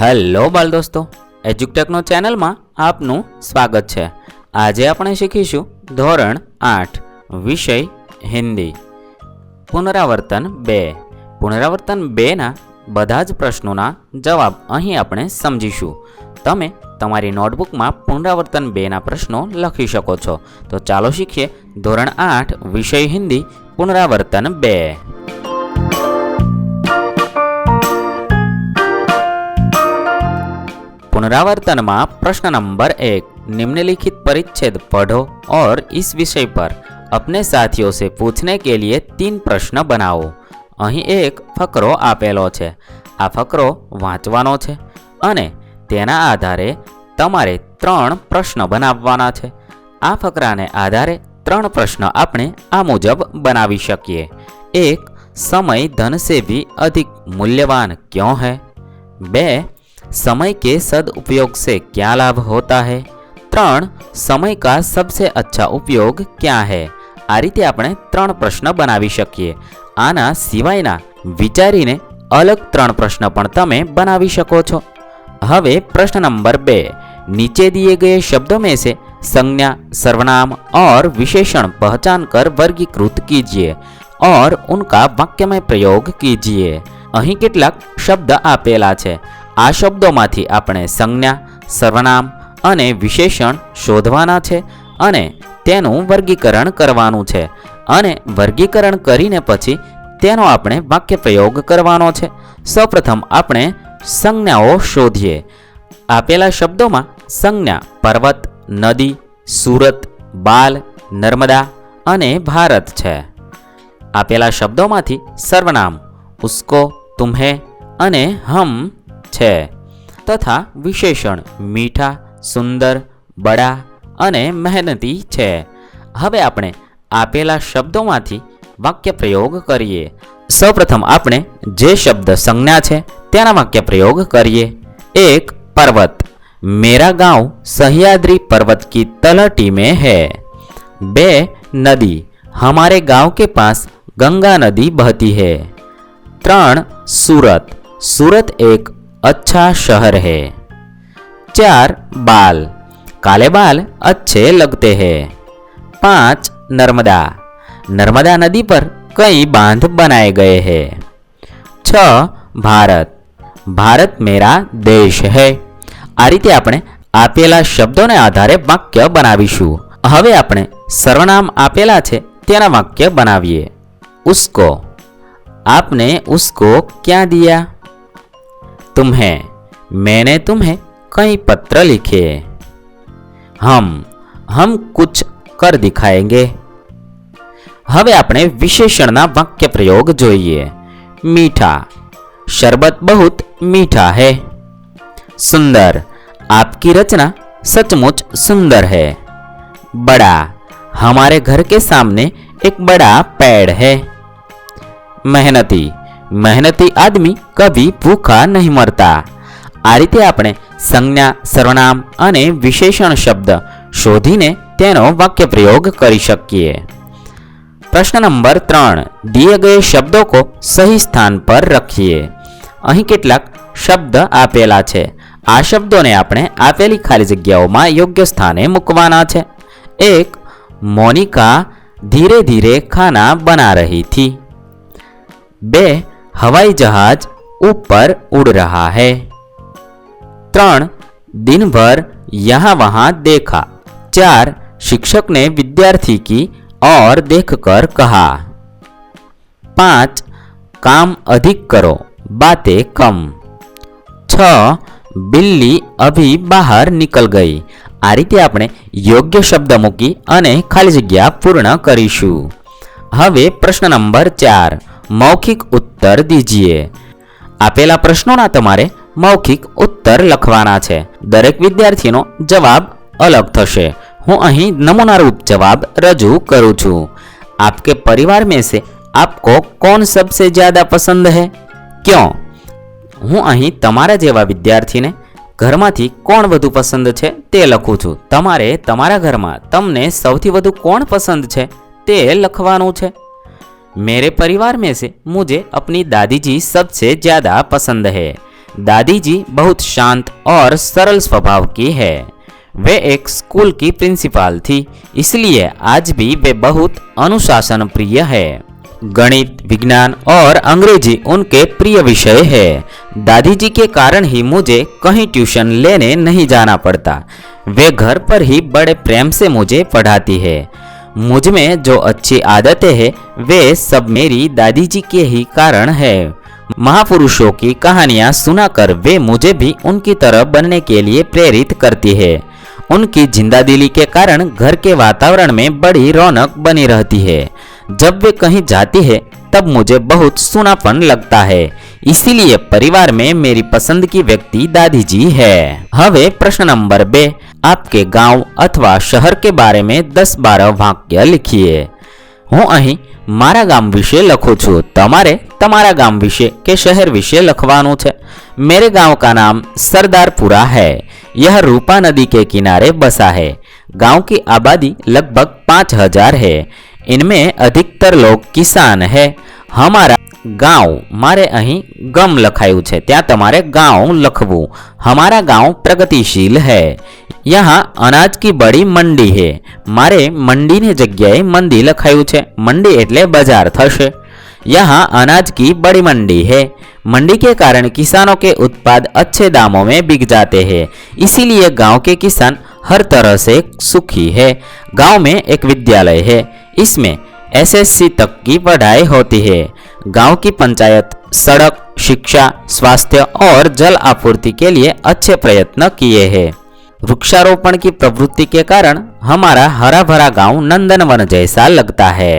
Hello બાલ દોસ્તો, એજ્યુટેકનો ચેનલમાં આપનું સ્વાગત છે। આજે આપણે શીખીશું ધોરણ 8 વિષય હિન્દી પુનરાવર્તન 2। પુનરાવર્તન 2 ના બધા જ પ્રશ્નોના જવાબ અહીં આપણે સમજીશું। તમે તમારી નોટબુકમાં પુનરાવર્તન 2 ના પ્રશ્નો લખી શકો છો। તો ચાલો શીખીએ ધોરણ 8 વિષય હિન્દી પુનરાવર્તન 2। पुनरावर्तन में प्रश्न नंबर 1, निम्नलिखित परिच्छेद पढ़ो और इस विषय पर अपने साथियों से पूछने के लिए 3 प्रश्न बनाओ। અહીં એક ફકરો આપેલો છે। આ ફકરો વાંચવાનો છે અને તેના આધારે તમારે 3 પ્રશ્ન બનાવવાના છે। આ ફકરાને આધારે 3 પ્રશ્ન આપણે આ મુજબ બનાવી શકીએ। 1, समय धन से भी अधिक मूल्यवान क्यों है? 2, समय के सदुपयोग से क्या लाभ होता है? 3, समय का सबसे अच्छा उपयोग क्या है? आ रीते આપણે 3 પ્રશ્ન બનાવી શકીએ। આના સિવાયના વિચારીને અલગ 3 પ્રશ્ન પણ તમે બનાવી શકો છો। હવે પ્રશ્ન નંબર 2, नीचे दिए गए शब्दों में से संज्ञा, सर्वनाम और विशेषण पहचान कर वर्गीकृत कीजिए और उनका वाक्य में प्रयोग कीजिए। અહીં કેટલાક શબ્દ આપેલા છે। આ શબ્દોમાંથી આપણે સંજ્ઞા, સર્વનામ અને વિશેષણ શોધવાના છે અને તેનું વર્ગીકરણ કરવાનું છે અને વર્ગીકરણ કરીને પછી તેનો આપણે વાક્ય પ્રયોગ કરવાનો છે। સૌપ્રથમ આપણે સંજ્ઞાઓ શોધીએ। આપેલા શબ્દોમાં સંજ્ઞા પર્વત, નદી, સુરત, બાલ, નર્મદા અને ભારત છે। આપેલા શબ્દોમાંથી સર્વનામ उसको, तुम्हें અને हम છે તથા વિશેષણ મીઠા, સુંદર, બડા અને મહેનતી છે। હવે આપણે આપેલા શબ્દોમાંથી વાક્ય પ્રયોગ કરીએ। સૌપ્રથમ આપણે જે શબ્દ સંજ્ઞા છે તેના વાક્ય પ્રયોગ કરીએ। 1, पर्वत, मेरा गांव सह्याद्री पर्वत की तलहटी में है। 2, नदी, हमारे गांव के पास गंगा नदी बहती है। 3, सूरत, सूरत एक अच्छा शहर है। 4, बाल, काले बाल अच्छे लगते हैं। 5, नर्मदा, नर्मदा नदी पर कई बांध बनाए गए हैं। 6, भारत, भारत मेरा देश है। आ रीते આપણે આપેલા શબ્દોને આધારે વાક્ય બનાવીશું। હવે આપણે સર્વનામ આપેલા છે તેના વાક્ય બનાવીએ। उसको, आपने उसको क्या दिया? तुम्हें, मैंने तुम्हें कई पत्र लिखे। हम कुछ कर दिखाएंगे। હવે આપણે વિશેષણના વાક્ય પ્રયોગ જોઈએ। मीठा, शरबत बहुत मीठा है। सुंदर, आपकी रचना सचमुच सुंदर है। बड़ा, हमारे घर के सामने एक बड़ा पेड़ है। मेहनती, मेहनती आदमी कभी भूखा नहीं मरता। आ रीते આપણે સંજ્ઞા, સર્વનામ અને વિશેષણ શબ્દ શોધીને તેનો વાક્ય પ્રયોગ કરી શકીએ। પ્રશ્ન નંબર 3, दिए गए शब्दों को सही स्थान पर रखिए। અહીં કેટલાક શબ્દ આપેલા છે। આ શબ્દોને આપણે આપેલી ખાલી જગ્યાઓમાં યોગ્ય સ્થાને મૂકવાના છે। 1, मोनिका धीरे धीरे खाना बना रही थी। 2, हवाई जहाज ऊपर उड़ रहा है। 3, दिन भर यहाँ वहाँ देखा। 4, शिक्षक ने विद्यार्थी की और देखकर कहा। 5, काम अधिक करो, बातें कम। 6, बिल्ली अभी बाहर निकल गई। आ रीते આપણે યોગ્ય શબ્દ મૂકી અને ખાલી જગ્યા પૂર્ણ કરીશું। હવે પ્રશ્ન નંબર 4, મૌખિક ઉત્તર દીજીએ। આપેલા પ્રશ્નોના તમારે મૌખિક ઉત્તર લખવાના છે। દરેક વિદ્યાર્થીનો જવાબ અલગ થશે। હું અહીં નમૂનારૂપ જવાબ રજૂ કરું છું। आपके परिवार में से आपको कौन सबसे ज्यादा पसंद है? क्यों? હું અહીં તમારા જેવા વિદ્યાર્થીને ઘરમાંથી કોણ વધુ પસંદ છે તે લખું છું। તમારે તમારા ઘરમાં તમને સૌથી વધુ કોણ પસંદ છે તે લખવાનું છે। मेरे परिवार में से मुझे अपनी दादी जी सबसे ज़्यादा पसंद है। दादी जी बहुत शांत और सरल स्वभाव की है। वे एक स्कूल की प्रिंसिपल थी, इसलिए आज भी वे बहुत अनुशासन प्रिय है। गणित, विज्ञान और अंग्रेजी उनके प्रिय विषय है। दादी जी के कारण ही मुझे कहीं ट्यूशन लेने नहीं जाना पड़ता। वे घर पर ही बड़े प्रेम से मुझे पढ़ाती है। मुझ में जो अच्छी आदतें हैं वे सब मेरी दादी जी के ही कारण है। महापुरुषों की कहानियां सुनाकर वे मुझे भी उनकी तरह बनने के लिए प्रेरित करती है। उनकी जिंदादिली के कारण घर के वातावरण में बड़ी रौनक बनी रहती है। जब वे कहीं जाती है तब मुझे बहुत सूनापन लगता है, इसीलिए परिवार में मेरी पसंद की व्यक्ति दादी जी है। હવે પ્રશ્ન નંબર 2, आपके गांव अथवा शहर के बारे में 10-12 वाक्य लिखिए। હું અહીં મારા ગામ વિશે લખું છું, તમારે તમારા ગામ વિશે કે શહેર વિશે લખવાનું છે। मेरे गांव का नाम सरदारपुरा है। यह रूपा नदी के किनारे बसा है। गांव की आबादी लगभग 5000 है। इनमें अधिकतर लोग किसान है। हमारा गांव, मारे अहीं गम लखायु छे त्यां तमारे गांव लखवू। हमारा गांव प्रगतिशील है। यहाँ अनाज की बड़ी मंडी है। मारे मंडी ने जग्याए मंदी लखायु छे। मंडी एटले बजार थशे। यहाँ अनाज की बड़ी मंडी है। मंडी के कारण किसानों के उत्पाद अच्छे दामों में बिक जाते हैं, इसीलिए गांव के किसान हर तरह से सुखी है। गांव में एक विद्यालय है, इसमें एसएससी तक की पढ़ाई होती है। गांव की पंचायत सड़क, शिक्षा, स्वास्थ्य और जल आपूर्ति के लिए अच्छे प्रयत्न किए हैं। वृक्षारोपण की प्रवृत्ति के कारण हमारा हरा भरा गांव नंदनवन जैसा लगता है।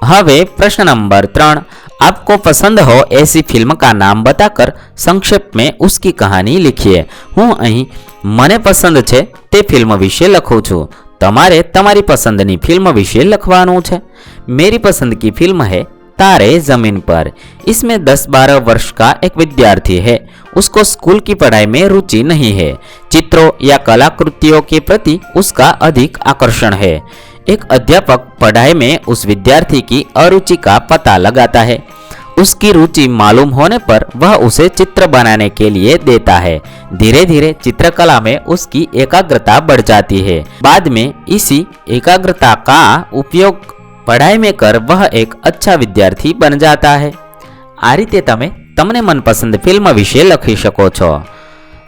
હવે प्रश्न नंबर 3, आपको पसंद हो ऐसी फिल्म का नाम बताकर संक्षेप में उसकी कहानी लिखिए। હું અહીં મને પસંદ છે તે ફિલ્મ વિશે લખું છું, તમારે તમારી પસંદની ફિલ્મ વિશે લખવાનું છે। मेरी पसंद की फिल्म है तारे जमीन पर। इसमें 10-12 वर्ष का एक विद्यार्थी है। उसको स्कूल की पढ़ाई में रुचि नहीं है। चित्रों या कलाकृतियों के प्रति उसका अधिक आकर्षण है। एक अध्यापक पढ़ाई में उस विद्यार्थी की अरुचि का पता लगाता है। उसकी रुचि मालूम होने पर वह उसे चित्र बनाने के लिए देता है। धीरे धीरे चित्रकला में उसकी एकाग्रता बढ़ जाती है। बाद में इसी एकाग्रता का उपयोग पढ़ाई में कर वह एक अच्छा विद्यार्थी बन जाता है। आ रीते तमे तमने मनपसंद फिल्म विषे लखी शको छो।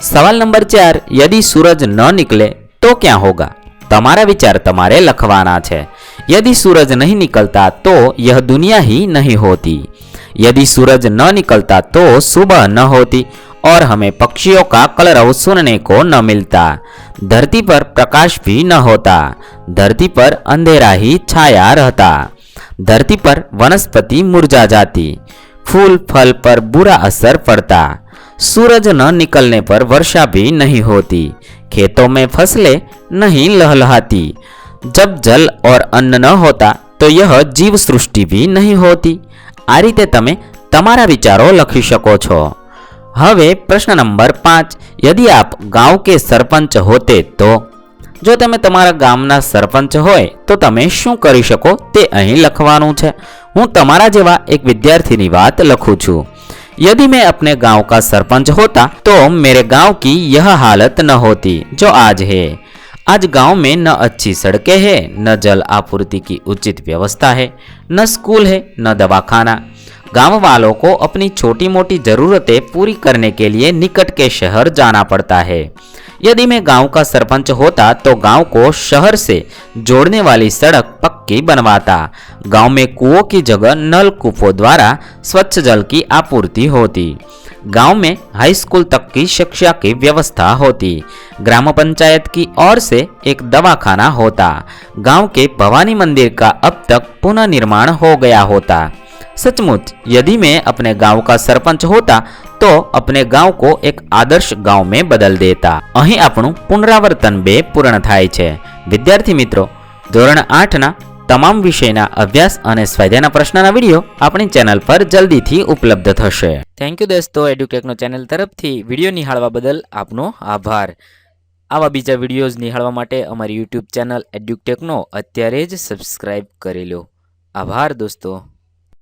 सवाल नंबर 4, यदि सूरज न निकले तो क्या होगा? तमारा विचार तमारे लखवाना छे। यदि सूरज नहीं निकलता तो यह दुनिया ही नहीं होती। यदि सूरज न निकलता तो सुबह न होती और हमें पक्षियों का कलरव सुनने को न मिलता। धरती पर प्रकाश भी न होता। धरती पर अंधेरा ही छाया रहता। धरती पर वनस्पति मुरझा जाती। फूल फल पर बुरा असर पड़ता। सूरज न निकलने पर वर्षा भी नहीं होती। खेतों में फसलें नहीं लहलहाती। जब जल और अन्न न होता तो यह जीव सृष्टि भी नहीं होती। आ रीते तमे तमारा विचारो लखी शको छो। हवे प्रश्न नंबर 5, यदि आप गांव के सरपंच होते तो? जो तमे तमारा गामना सरपंच होय तो तमे शुं करी शको ते અહીં લખવાનું છે। હું तमारा जेवा एक विद्यार्थीनी बात लखूं छूं। यदि मैं अपने गांव का सरपंच होता तो मेरे गांव की यह हालत न होती जो आज है। आज गांव में न अच्छी सड़कें हैं, न जल आपूर्ति की उचित व्यवस्था है, न स्कूल है, न दवाखाना। गांव वालों को अपनी छोटी मोटी जरूरतें पूरी करने के लिए निकट के शहर जाना पड़ता है। यदि मैं गांव का सरपंच होता तो गांव को शहर से जोड़ने वाली सड़क पक्की बनवाता। गांव में कुओं की जगह नलकूपों द्वारा स्वच्छ जल की आपूर्ति होती। गांव में हाई स्कूल तक की शिक्षा की व्यवस्था होती। ग्राम पंचायत की ओर से एक दवाखाना होता। गांव के भवानी मंदिर का अब तक पुनर्निर्माण हो गया होता। सचमुच यदि मैं अपने गांव का सरपंच होता तो अपने गांव को एक आदर्श गांव में बदल देता। અહીં આપણું પુનરાવર્તન 2 પૂર્ણ થાય છે। વિદ્યાર્થી મિત્રો, ધોરણ 8 ના તમામ વિષયના અભ્યાસ અને સ્વાધ્યાયના પ્રશ્નના વિડીયો આપણી ચેનલ પર જલ્દીથી ઉપલબ્ધ થશે। થેન્ક યુ દોસ્તો, એડ્યુટેકનો ચેનલ તરફથી વિડીયો નિહાળવા બદલ આપનો આભાર। આવા બીજા વિડીયોઝ નિહાળવા માટે અમારી યુટ્યુબ ચેનલ એડ્યુટેકનો અત્યારે જ સબસ્ક્રાઇબ કરી લો। આભાર દોસ્તો।